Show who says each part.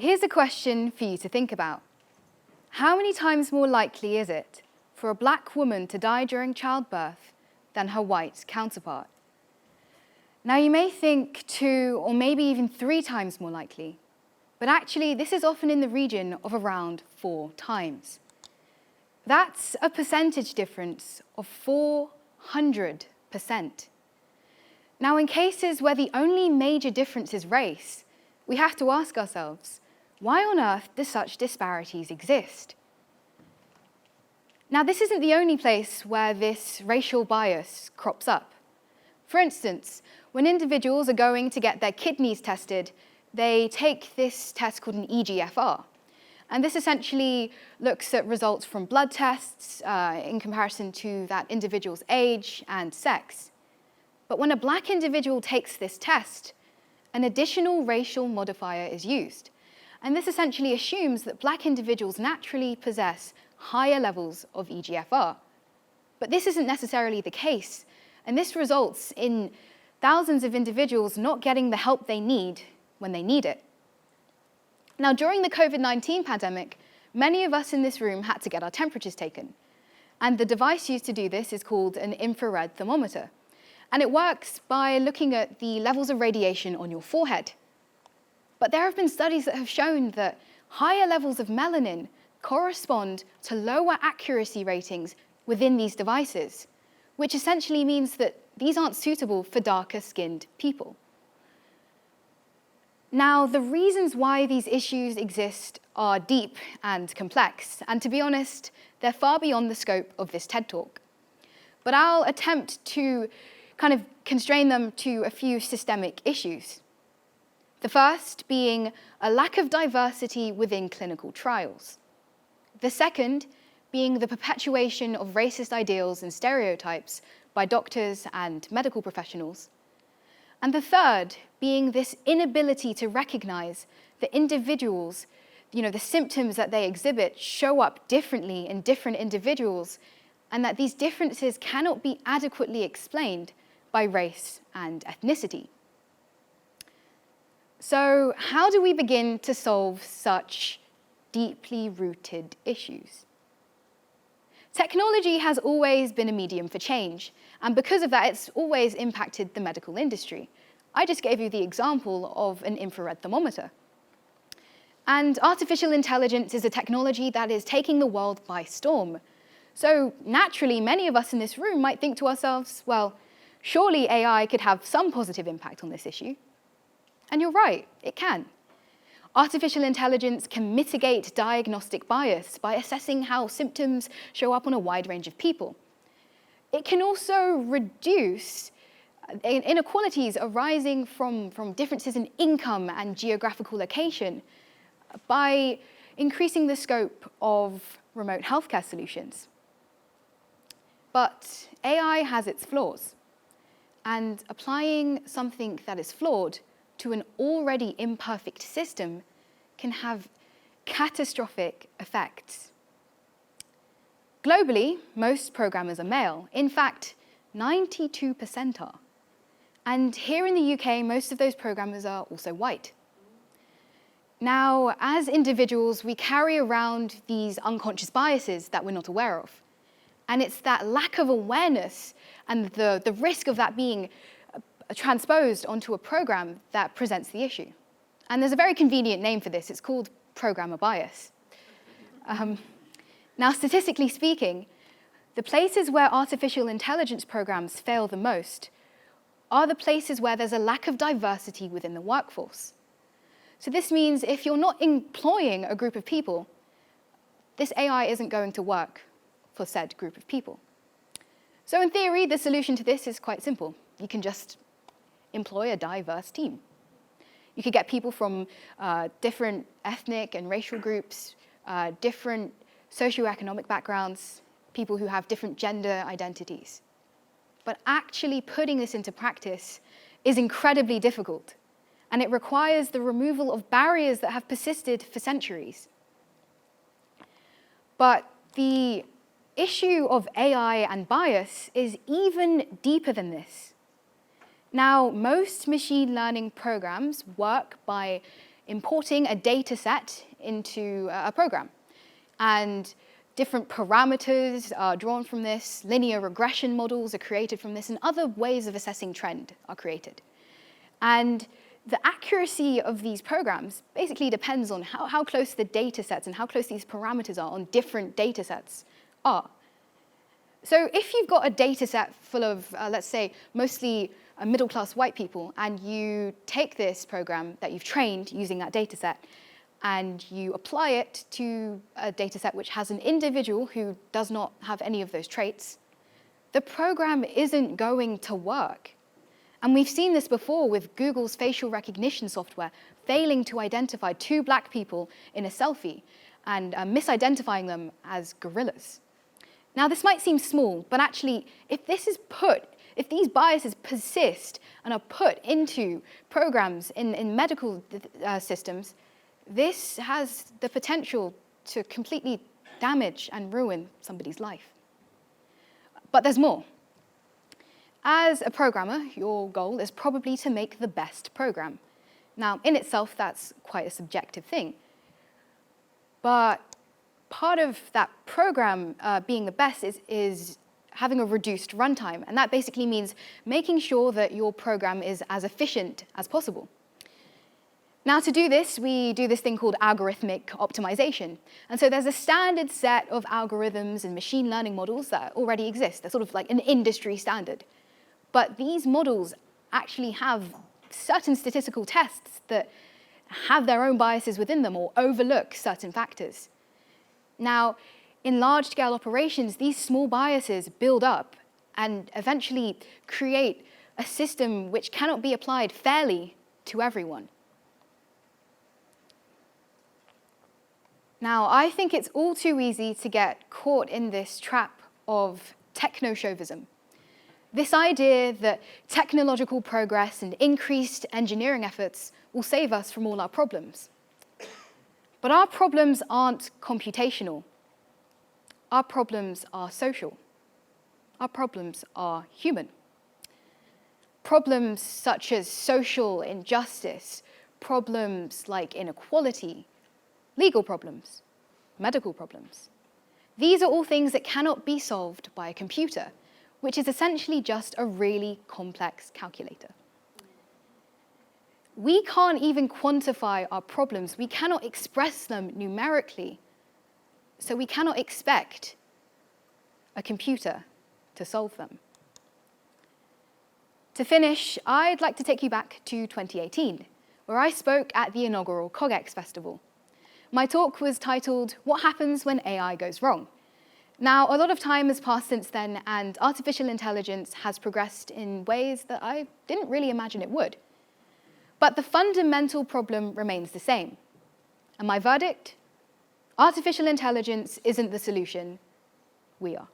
Speaker 1: Here's a question for you to think about. How many times more likely is it for a black woman to die during childbirth than her white counterpart? Now, you may think 2 or maybe even 3 times more likely, but actually this is often in the region of around 4 times. That's a percentage difference of 400%. Now, in cases where the only major difference is race, we have to ask ourselves, why on earth do such disparities exist? Now, this isn't the only place where this racial bias crops up. For instance, when individuals are going to get their kidneys tested, they take this test called an EGFR. And this essentially looks at results from blood tests in comparison to that individual's age and sex. But when a black individual takes this test, an additional racial modifier is used. And this essentially assumes that black individuals naturally possess higher levels of EGFR. But this isn't necessarily the case, and this results in thousands of individuals not getting the help they need when they need it. Now, during the COVID-19 pandemic, many of us in this room had to get our temperatures taken. And the device used to do this is called an infrared thermometer. And it works by looking at the levels of radiation on your forehead. But there have been studies that have shown that higher levels of melanin correspond to lower accuracy ratings within these devices, which essentially means that these aren't suitable for darker-skinned people. Now, the reasons why these issues exist are deep and complex, and to be honest, they're far beyond the scope of this TED Talk. But I'll attempt to kind of constrain them to a few systemic issues. The first being a lack of diversity within clinical trials. The second being the perpetuation of racist ideals and stereotypes by doctors and medical professionals. And the third being this inability to recognize that individuals, the symptoms that they exhibit show up differently in different individuals, and that these differences cannot be adequately explained by race and ethnicity. So, how do we begin to solve such deeply rooted issues? Technology has always been a medium for change, and because of that, it's always impacted the medical industry. I just gave you the example of an infrared thermometer. And artificial intelligence is a technology that is taking the world by storm. So naturally, many of us in this room might think to ourselves, well, surely AI could have some positive impact on this issue. And you're right, it can. Artificial intelligence can mitigate diagnostic bias by assessing how symptoms show up on a wide range of people. It can also reduce inequalities arising from differences in income and geographical location by increasing the scope of remote healthcare solutions. But AI has its flaws, and applying something that is flawed to an already imperfect system can have catastrophic effects. Globally, most programmers are male. In fact, 92% are. And here in the UK, most of those programmers are also white. Now, as individuals, we carry around these unconscious biases that we're not aware of. And it's that lack of awareness and the risk of that being transposed onto a program that presents the issue. And there's a very convenient name for this. It's called programmer bias. Now, statistically speaking, the places where artificial intelligence programs fail the most are the places where there's a lack of diversity within the workforce. So this means if you're not employing a group of people, this AI isn't going to work for said group of people. So in theory, the solution to this is quite simple. You can just employ a diverse team. You could get people from different ethnic and racial groups, different socioeconomic backgrounds, people who have different gender identities. But actually putting this into practice is incredibly difficult, and it requires the removal of barriers that have persisted for centuries. But the issue of AI and bias is even deeper than this. Now, most machine learning programs work by importing a data set into a program. And different parameters are drawn from this, linear regression models are created from this, and other ways of assessing trend are created. And the accuracy of these programs basically depends on how close the data sets and how close these parameters are on different data sets are. So if you've got a data set full of, let's say, mostly middle-class white people, and you take this program that you've trained using that data set, and you apply it to a data set which has an individual who does not have any of those traits, the program isn't going to work. And we've seen this before with Google's facial recognition software failing to identify two black people in a selfie and misidentifying them as gorillas. Now, this might seem small, but actually, if these biases persist and are put into programs in medical systems, this has the potential to completely damage and ruin somebody's life. But there's more. As a programmer, your goal is probably to make the best program. Now, in itself, that's quite a subjective thing. But part of that program being the best is having a reduced runtime. And that basically means making sure that your program is as efficient as possible. Now, to do this, we do this thing called algorithmic optimization. And so there's a standard set of algorithms and machine learning models that already exist. They're sort of like an industry standard. But these models actually have certain statistical tests that have their own biases within them or overlook certain factors. Now, in large-scale operations, these small biases build up and eventually create a system which cannot be applied fairly to everyone. Now, I think it's all too easy to get caught in this trap of techno-chauvinism. This idea that technological progress and increased engineering efforts will save us from all our problems. But our problems aren't computational. Our problems are social. Our problems are human. Problems such as social injustice, problems like inequality, legal problems, medical problems. These are all things that cannot be solved by a computer, which is essentially just a really complex calculator. We can't even quantify our problems. We cannot express them numerically. So we cannot expect a computer to solve them. To finish, I'd like to take you back to 2018, where I spoke at the inaugural CogX Festival. My talk was titled, "What Happens When AI Goes Wrong?" Now, a lot of time has passed since then, and artificial intelligence has progressed in ways that I didn't really imagine it would. But the fundamental problem remains the same. And my verdict? Artificial intelligence isn't the solution, we are.